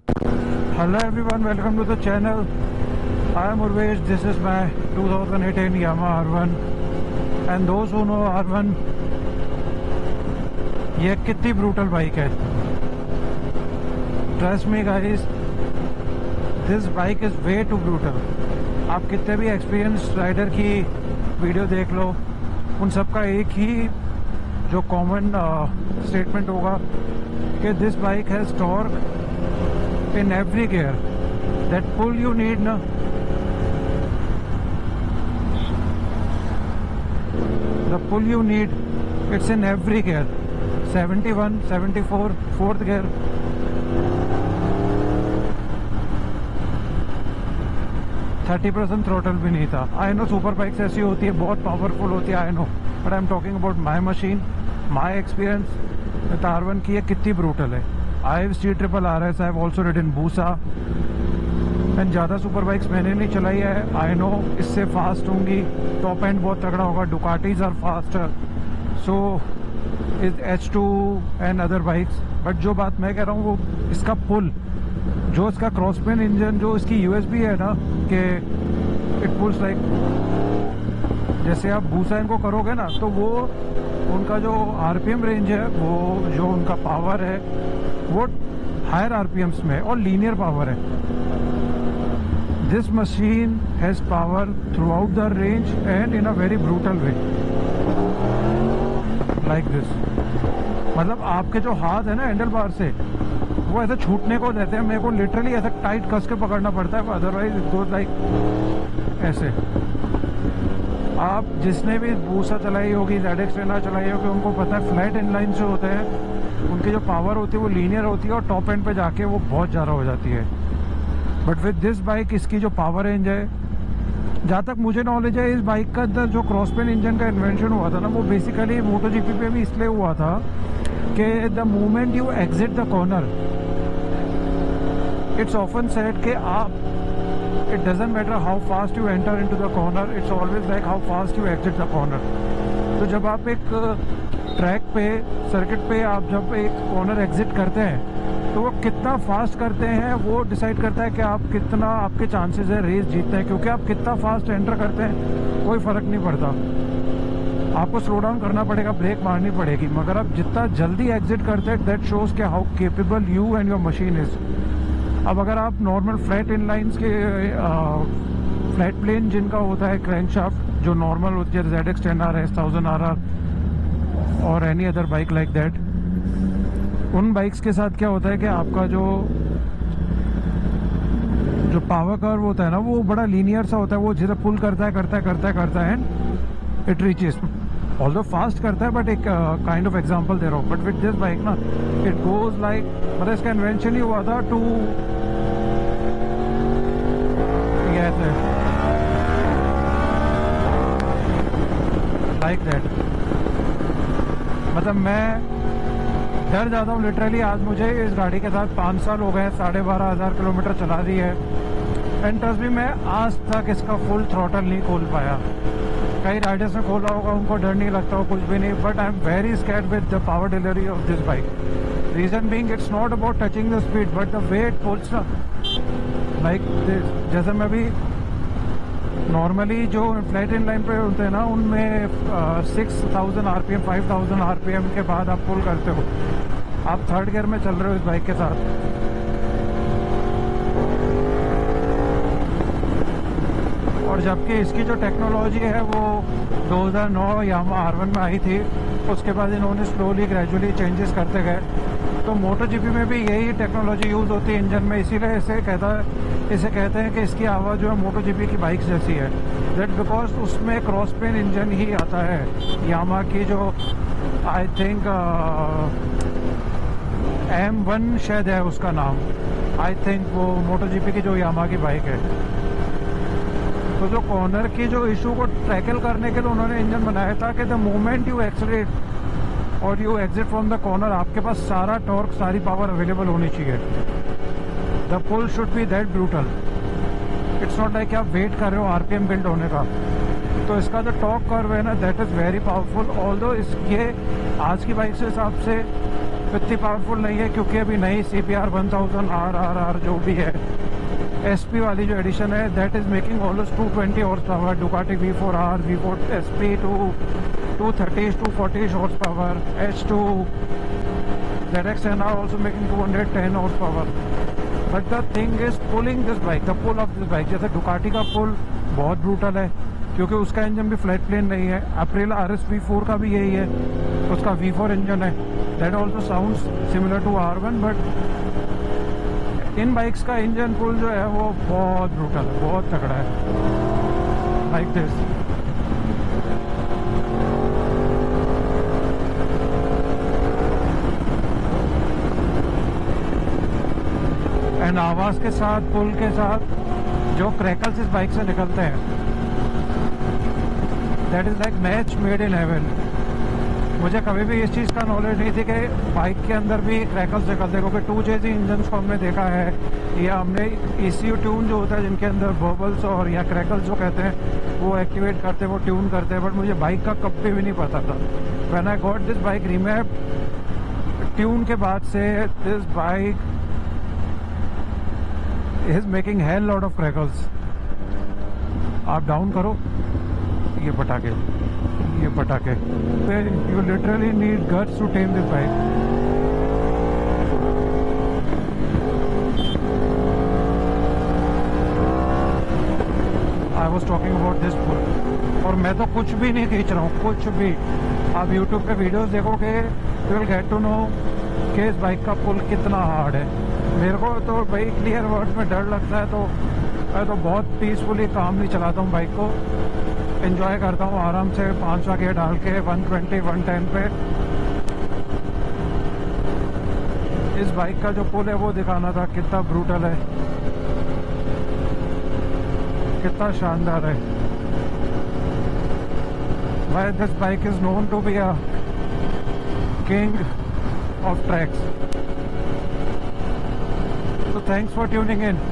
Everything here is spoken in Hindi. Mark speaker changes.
Speaker 1: Hello everyone, welcome to the channel. I am Urvesh. This is my 2018 Yamaha R1 and those who know R1, ये कितनी ब्रूटल बाइक है. Trust me guys, this bike is way too brutal. आप कितने भी एक्सपीरियंस राइडर की वीडियो देख लो, उन सबका एक ही जो कॉमन स्टेटमेंट होगा कि this bike has torque in every gear. That pull you need na, the pull you need, it's in every gear. 71, 74, fourth gear. %30 throttle भी नहीं था. I know सुपर बाइक्स ऐसी होती है, बहुत पावरफुल होती है, I know, but I'm talking about my machine, my experience with R1 की ये कितनी ब्रूटल है. I have C-Triple RS, I have also ridden Busa and ज़्यादा सुपर बाइक्स मैंने नहीं चलाई है. आई नो इससे फास्ट होंगी, टॉप एंड बहुत तगड़ा होगा, Ducatis are faster, so is H2 and other bikes. But जो बात मैं कह रहा हूँ वो इसका पुल, जो इसका क्रॉसपेन इंजन, जो इसकी USB है ना, कि इट पुल्स लाइक, जैसे आप बूसा इनको करोगे ना तो वो उनका जो RPM रेंज है, वो जो उनका पावर है वो हायर RPMs में और लीनियर पावर है. This machine has power through out the range and in a very brutal way like this. मतलब आपके जो हाथ है ना हैंडल बार से, वो ऐसे छूटने को देते हैं. मेरे को लिटरली ऐसे टाइट कस के पकड़ना पड़ता है, अदरवाइज इट गोज लाइक ऐसे. आप जिसने भी बूसा चलाई होगी, ZX चलाई होगी, उनको पता है फ्लैट इनलाइन से होते हैं, उनकी जो पावर होती है वो लीनियर होती है और टॉप एंड पे जाके वो बहुत ज़्यादा हो जाती है. बट विद दिस बाइक इसकी जो पावर रेंज है, जहाँ तक मुझे नॉलेज है, इस बाइक का अंदर जो क्रॉसपेन इंजन का इन्वेंशन हुआ था ना, वो बेसिकली MotoGP पे भी इसलिए हुआ था कि the moment you exit the corner, it's often said कि आप, it doesn't matter how fast you enter into the corner, it's always like how fast you exit the corner. तो जब आप एक ट्रैक पे, सर्किट पे आप जब एक कॉर्नर एग्जिट करते हैं तो वो कितना फास्ट करते हैं वो डिसाइड करता है कि आप कितना, आपके चांसेस है रेस जीतते हैं. क्योंकि आप कितना फास्ट एंटर करते हैं कोई फ़र्क नहीं पड़ता, आपको स्लो डाउन करना पड़ेगा, ब्रेक मारनी पड़ेगी, मगर आप जितना जल्दी एग्जिट करते हैं दैट शोज़ के how capable you and your machine is. अब अगर आप नॉर्मल फ्लैट इनलाइंस के फ्लैट प्लेन जिनका होता है क्रैंकशाफ्ट, जो नॉर्मल होती है, ZX 10R है, 1000RR और any other bike like that, उन बाइक्स के साथ क्या होता है कि आपका जो पावर कर्व होता है ना, वो बड़ा लीनियर सा होता है. वो जिसे पुल करता है and it reaches, although fast करता है, बट एक काइंड ऑफ एग्जांपल दे रहा हूँ. बट विद दिस बाइक ना, इट गोज लाइक, मतलब इसका इन्वेंशन ही हुआ था टू लाइक दैट. मतलब मैं डर जाता हूँ लिटरली. आज मुझे इस गाड़ी के साथ 5 साल हो गए, 12,500 किलोमीटर चला दी है, एंड ट्रस्ट मी, मैं आज तक इसका फुल थ्रॉटल नहीं खोल पाया. कई राइडर्स ने खोला होगा, उनको डर नहीं लगता हो, कुछ भी नहीं, but I am very scared with the power delivery of this bike. Reason being, it's not about touching the speed but the way it pulls ना, लाइक जैसे मैं भी नॉर्मली जो फ्लैट इन लाइन पे होते हैं ना, उनमें 6000 RPM 5000 RPM के बाद आप पुल करते हो. आप थर्ड गियर में चल रहे हो इस बाइक के साथ. और जबकि इसकी जो टेक्नोलॉजी है वो 2009 Yamaha R1 में आई थी, उसके बाद इन्होंने स्लोली ग्रेजुअली चेंजेस करते गए. तो MotoGP में भी यही टेक्नोलॉजी यूज़ होती है इंजन में, इसीलिए इसे कहते हैं कि इसकी आवाज़ जो है MotoGP की बाइक्स जैसी है. दैट बिकॉज उसमें क्रॉसपेन इंजन ही आता है. Yamaha की जो आई थिंक M1 शायद है उसका नाम, आई थिंक वो MotoGP की जो Yamaha की बाइक है. तो जो कॉर्नर की जो इशू को टैकल करने के लिए उन्होंने इंजन बनाया था कि द मोमेंट यू एक्सीलरेट और you exit from the corner, आपके पास सारा टॉर्क, सारी पावर अवेलेबल होनी चाहिए. The pull should be that brutal. It's not like आप वेट कर रहे हो RPM बिल्ड होने का. तो इसका जो टॉर्क कर्व है ना, that is very powerful. Although इसके आज की बाइक के हिसाब से इतनी पावरफुल नहीं है क्योंकि अभी नई CBR 1000 RRR जो भी है SP वाली जो एडिशन है that is making almost 220 horse power. Ducati V4R, V4 SP to 230 240 horse power. H2 ZX10 are also making 210 horse power. But the thing is pulling this bike, the pull of this bike. जैसे Ducati का पुल बहुत ब्रूटल है क्योंकि उसका इंजन भी फ्लैट प्लेन नहीं है. Aprilia RS V4 का भी यही है, उसका V4 इंजन है. That also sounds similar to R1, but in bikes का इंजन पुल जो है वो बहुत ब्रूटल है, बहुत तगड़ा है. Like this. एंड आवाज के साथ, पुल के साथ जो क्रैकल्स इस बाइक से निकलते हैं that is like match made in heaven. मुझे कभी भी इस चीज़ का नॉलेज नहीं थी कि बाइक के अंदर भी क्रैकल्स निकलते हैं, क्योंकि 2JZ इंजन को हमने देखा है या हमने ECU ट्यून जो होता है जिनके अंदर बबल्स और या क्रैकल्स जो कहते हैं वो एक्टिवेट करते हैं, वो ट्यून करते हैं. बट मुझे बाइक का कभी भी नहीं पता था. When I got this bike remap tune के बाद से this bike is making hell lot of crackles. आप डाउन करो, ये पटाखे, ये पटाखे. You literally need guts to tame this bike. I was talking about this pull. और मैं तो कुछ भी नहीं खींच रहा हूँ, कुछ भी. आप यूट्यूब पे वीडियोस देखोगे you will get to know कि इस बाइक का पुल कितना हार्ड है. मेरे को तो भाई क्लियर वर्ड्स में डर लगता है, तो मैं तो बहुत पीसफुली कामली चलाता हूँ बाइक को. एंजॉय करता हूँ आराम से 500 गियर डाल के 120 110 पे. इस बाइक का जो पुल है वो दिखाना था, कितना ब्रूटल है, कितना शानदार है. Why this bike is known to be a king of tracks. So thanks for tuning in.